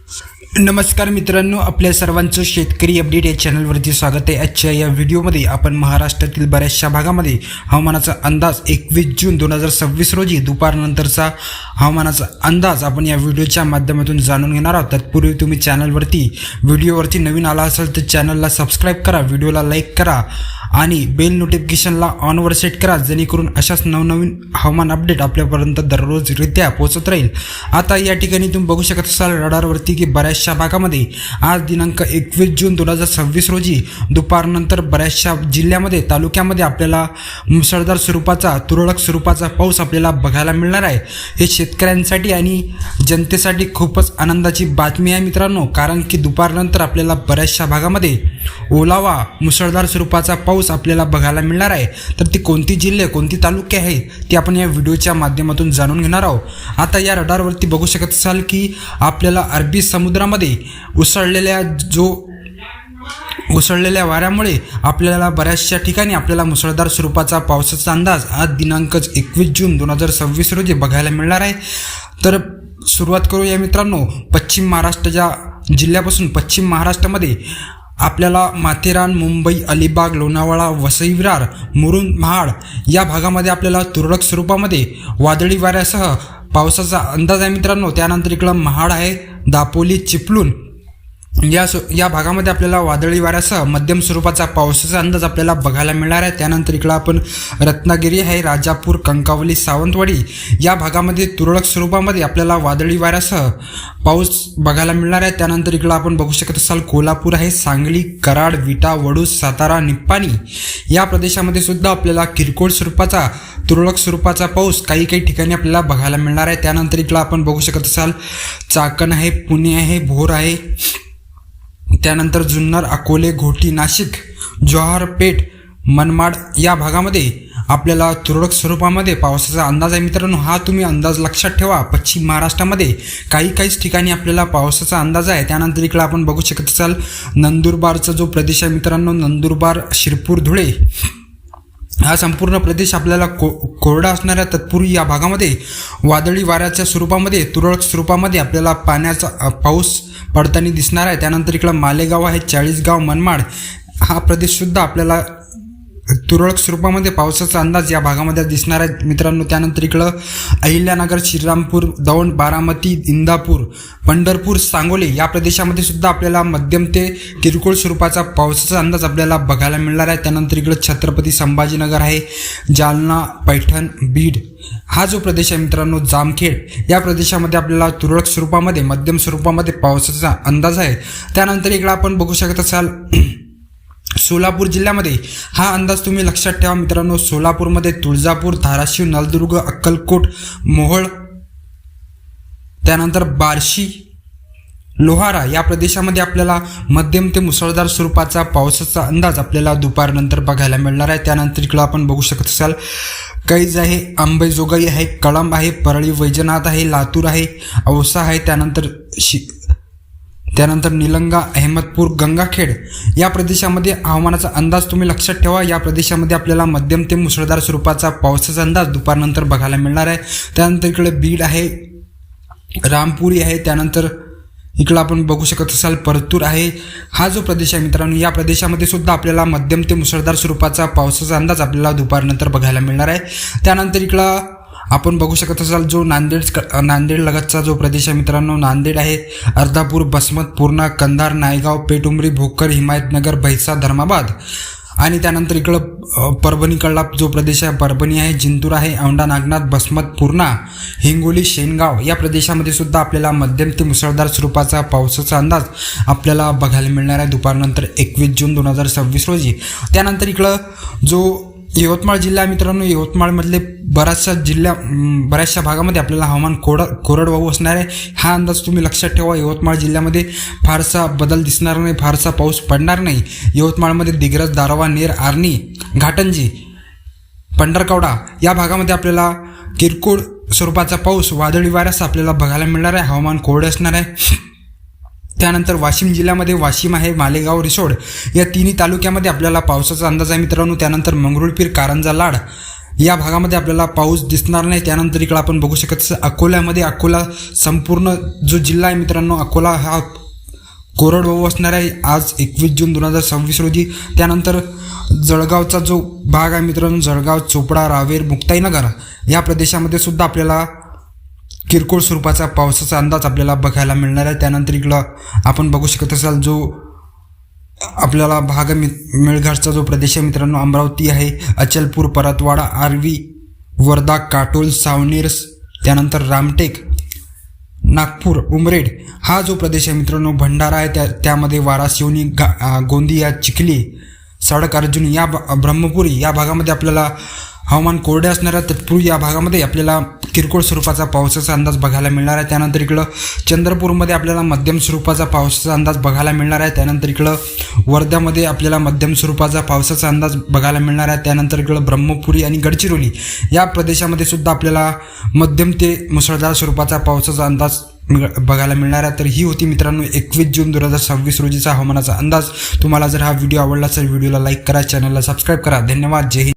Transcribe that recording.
नमस्कार मित्रांनो, आपल्या सर्वांचं शेतकरी अपडेट या चॅनलवरती स्वागत आहे। आजच्या या व्हिडिओमध्ये आपण महाराष्ट्रातील बऱ्याचशा भागामध्ये हवामानाचा अंदाज 21 जून 2026 रोजी दुपारनंतरचा हवामानाचा अंदाज आपण या व्हिडिओच्या माध्यमातून जाणून घेणार आहोत। तत्पूर्वी तुम्ही चॅनलवरती व्हिडिओवरती नवीन आला असाल तर चॅनलला सबस्क्राईब करा, व्हिडिओला लाईक करा आणि बेल नोटिफिकेशनला ऑनवर सेट करा, जेणेकरून अशाच नवनवीन हवामान अपडेट आपल्यापर्यंत दररोजरित्या पोहोचत राहील। आता या ठिकाणी तुम्ही बघू शकत असाल रडारवरती की बऱ्याचशा भागामध्ये आज दिनांक 21 जून 2026 रोजी दुपारनंतर बऱ्याचशा जिल्ह्यामध्ये तालुक्यामध्ये आपल्याला मुसळधार स्वरूपाचा तुरळक स्वरूपाचा पाऊस आपल्याला बघायला मिळणार आहे। हे शेतकऱ्यांसाठी आणि जनतेसाठी खूपच आनंदाची बातमी आहे मित्रांनो, कारण की दुपारनंतर आपल्याला बऱ्याचशा भागामध्ये ओलावा मुसळधार स्वरूपाचा पाऊस आपल्याला बघायला मिळणार आहे। तर ती कोणती जिल्हे कोणती तालुके आहे ते आपण या व्हिडिओच्या माध्यमातून जाणून घेणार आहोत। आता या रडारवरती बघू शकत असाल की आपल्याला अरबी समुद्रामध्ये उसळलेल्या वाऱ्यामुळे आपल्याला बऱ्याचशा ठिकाणी आपल्याला मुसळधार स्वरूपाचा पावसाचा अंदाज आज दिनांक 21 जून 2026 रोजी बघायला मिळणार आहे। तर सुरुवात करूया मित्रांनो, पश्चिम महाराष्ट्राच्या जिल्ह्यापासून पश्चिम महाराष्ट्रामध्ये आपल्याला माथेरान, मुंबई, अलिबाग, लोणावळा, वसई विरार, मुरुड, महाड या भागामध्ये आपल्याला तुरळक स्वरूपामध्ये वादळी वाऱ्यासह पावसाचा अंदाज आहे मित्रांनो। त्यानंतर इकडं महाड आहे, दापोली, चिपळूण या भागामध्ये आपल्याला वादळी वाऱ्यासह मध्यम स्वरूपाचा पावसाचा अंदाज आपल्याला बघायला मिळणार आहे। त्यानंतर इकडं आपण रत्नागिरी आहे, राजापूर, कंकावली, सावंतवाडी या भागामध्ये तुरळक स्वरूपामध्ये आपल्याला वादळी वाऱ्यासह पाऊस बघायला मिळणार आहे। त्यानंतर इकडं आपण बघू शकत असाल कोल्हापूर आहे, सांगली, कराड, विटा, वडूज, सातारा, निप्पाणी या प्रदेशामध्ये सुद्धा आपल्याला किरकोळ स्वरूपाचा तुरळक स्वरूपाचा पाऊस काही ठिकाणी आपल्याला बघायला मिळणार आहे। त्यानंतर इकडं आपण बघू शकत असाल चाकण आहे, पुणे आहे, भोर आहे, त्यानंतर जुन्नर, अकोले, घोटी, नाशिक, जव्हार, पेठ, मनमाड या भागामध्ये आपल्याला तुरळक स्वरूपामध्ये पावसाचा अंदाज आहे मित्रांनो। हा तुम्ही अंदाज लक्षात ठेवा। पश्चिम महाराष्ट्रामध्ये काहीच ठिकाणी आपल्याला पावसाचा अंदाज आहे। त्यानंतर इकडे आपण बघू शकत असाल नंदुरबारचा जो प्रदेश आहे मित्रांनो, नंदुरबार, शिरपूर, धुळे हा संपूर्ण प्रदेश आपल्याला कोरडा असणार आहे। तत्पूर्वी या भागामध्ये वादळी वाऱ्याच्या स्वरूपामध्ये तुरळक स्वरूपामध्ये आपल्याला पाण्याचा पाऊस पडताना दिसणार आहे। त्यानंतर इकडं मालेगाव आहे, चाळीसगाव, मनमाड हा प्रदेशसुद्धा आपल्याला तुरळक स्वरूपामध्ये पावसाचा अंदाज या भागामध्ये दिसणार आहे मित्रांनो। त्यानंतर इकडं अहिल्यानगर, श्रीरामपूर, दौंड, बारामती, इंदापूर, पंढरपूर, सांगोले या प्रदेशामध्ये सुद्धा आपल्याला मध्यम ते किरकोळ स्वरूपाचा पावसाचा अंदाज आपल्याला बघायला मिळणार आहे। त्यानंतर इकडं छत्रपती संभाजीनगर आहे, जालना, पैठण, बीड हा जो प्रदेश आहे मित्रांनो, जामखेड या प्रदेशामध्ये आपल्याला तुरळक स्वरूपामध्ये मध्यम स्वरूपामध्ये पावसाचा अंदाज आहे। त्यानंतर इकडं आपण बघू शकत असाल सोलापूर जिल्ह्यामध्ये हा अंदाज तुम्ही लक्षात ठेवा मित्रांनो। सोलापूरमध्ये तुळजापूर, धाराशिव, नळदुर्ग, अक्कलकोट, मोहोळ, त्यानंतर बार्शी, लोहारा या प्रदेशामध्ये आपल्याला मध्यम ते मुसळधार स्वरूपाचा पावसाचा अंदाज आपल्याला दुपारनंतर बघायला मिळणार आहे। त्यानंतर इकडं आपण बघू शकत असाल कैज आहे, अंबेजोगाई आहे, कळंब आहे, परळी वैजनाथ आहे, लातूर आहे, औसा आहे, त्यानंतर निलंगा, अहमदपूर, गंगाखेड या प्रदेशामध्ये हवामानाचा अंदाज तुम्ही लक्षात ठेवा। या प्रदेशामध्ये आपल्याला मध्यम ते मुसळधार स्वरूपाचा पावसाचा अंदाज दुपारनंतर बघायला मिळणार आहे। त्यानंतर इकडे बीड आहे, रामपुरी आहे, त्यानंतर इकडं आपण बघू शकत असाल परतूर आहे। हा जो प्रदेश आहे मित्रांनो, या प्रदेशामध्ये सुद्धा आपल्याला मध्यम ते मुसळधार स्वरूपाचा पावसाचा अंदाज आपल्याला दुपारनंतर बघायला मिळणार आहे। त्यानंतर इकडं आपण बघू शकत असाल जो नांदेड लगतचा जो प्रदेश आहे मित्रांनो, नांदेड आहे, अर्धापूर, बसमत, पूर्णा, कंधार, नायगाव, पेठउमरी, भोकर, हिमायतनगर, भैसा, धर्माबाद आणि त्यानंतर इकडं परभणीकडला जो प्रदेश आहे परभणी आहे, जिंतूर आहे, औंढा नागनाथ, बसमत, पूर्णा, हिंगोली, शेनगाव या प्रदेशामध्ये सुद्धा आपल्याला मध्यम ते मुसळधार स्वरूपाचा पावसाचा अंदाज आपल्याला बघायला मिळणार आहे दुपारनंतर 21 जून 2026 रोजी। त्यानंतर इकडं जो यवतमाळ जिल्हा मित्रांनो, यवतमाळमधले बऱ्याचशा भागामध्ये आपल्याला हवामान कोरडवाहू असणार आहे। हा अंदाज तुम्ही लक्षात ठेवा। यवतमाळ जिल्ह्यामध्ये फारसा बदल दिसणार नाही, फारसा पाऊस पडणार नाही। यवतमाळमध्ये दिग्रस, दारवा, नेर, आर्णी, घाटंजी, पंढरकवडा या भागामध्ये आपल्याला किरकोळ स्वरूपाचा पाऊस वादळी वाऱ्यास आपल्याला बघायला मिळणार आहे। हवामान कोरडे असणार आहे। त्यानंतर वाशिम जिल्ह्यामध्ये वाशिम आहे, मालेगाव, रिसोड या तिन्ही तालुक्यामध्ये आपल्याला पावसाचा अंदाज आहे मित्रांनो। त्यानंतर मंगरुळपीर, कारंजा, लाड या भागामध्ये आपल्याला पाऊस दिसणार नाही. त्यानंतर इकडं आपण बघू शकत अकोल्यामध्ये, अकोला संपूर्ण जो जिल्हा आहे मित्रांनो, अकोला हा कोरडवाहू असणार आहे आज 21 जून 2026 रोजी. त्यानंतर जळगावचा जो भाग आहे मित्रांनो, जळगाव, चोपडा, रावेर, मुक्ताईनगर या प्रदेशामध्ये सुद्धा आपल्याला किरकोळ स्वरूपाचा पावसाचा अंदाज आपल्याला बघायला मिळणार आहे. त्यानंतर इकडं आपण बघू शकत असाल जो आपल्याला भाग मेळघाटचा जो प्रदेश आहे मित्रांनो, अमरावती आहे, अचलपूर, परतवाडा, आर्वी, वर्धा, काटोल, सावनेर, त्यानंतर रामटेक, नागपूर, उमरेड हा जो प्रदेश आहे मित्रांनो, भंडारा आहे, त्यामध्ये वाराशिवनी, गोंदिया, चिखली, सडक अर्जुन या ब्रह्मपुरी या भागामध्ये आपल्याला हवामान कोरडे असणार आहे. तत्पूर्वी या भागामध्ये आपल्याला किरकोळ स्वरूपाचा पावसाचा अंदाज बघायला मिळणार आहे. त्यानंतर इकडं चंद्रपूरमध्ये आपल्याला मध्यम स्वरूपाचा पावसाचा अंदाज बघायला मिळणार आहे. त्यानंतर इकडं वर्ध्यामध्ये आपल्याला मध्यम स्वरूपाचा पावसाचा अंदाज बघायला मिळणार आहे. त्यानंतर इकडं ब्रह्मपुरी आणि गडचिरोली या प्रदेशामध्ये सुद्धा आपल्याला मध्यम ते मुसळधार स्वरूपाचा पावसाचा अंदाज बघायला मिळणार आहे. तर ही होती मित्रांनो 21 जून 2026 रोजीचा हवामानाचा अंदाज. तुम्हाला जर हा व्हिडिओ आवडला तर व्हिडिओला लाईक करा, चॅनलला सबस्क्राईब करा. धन्यवाद. जय हिंद.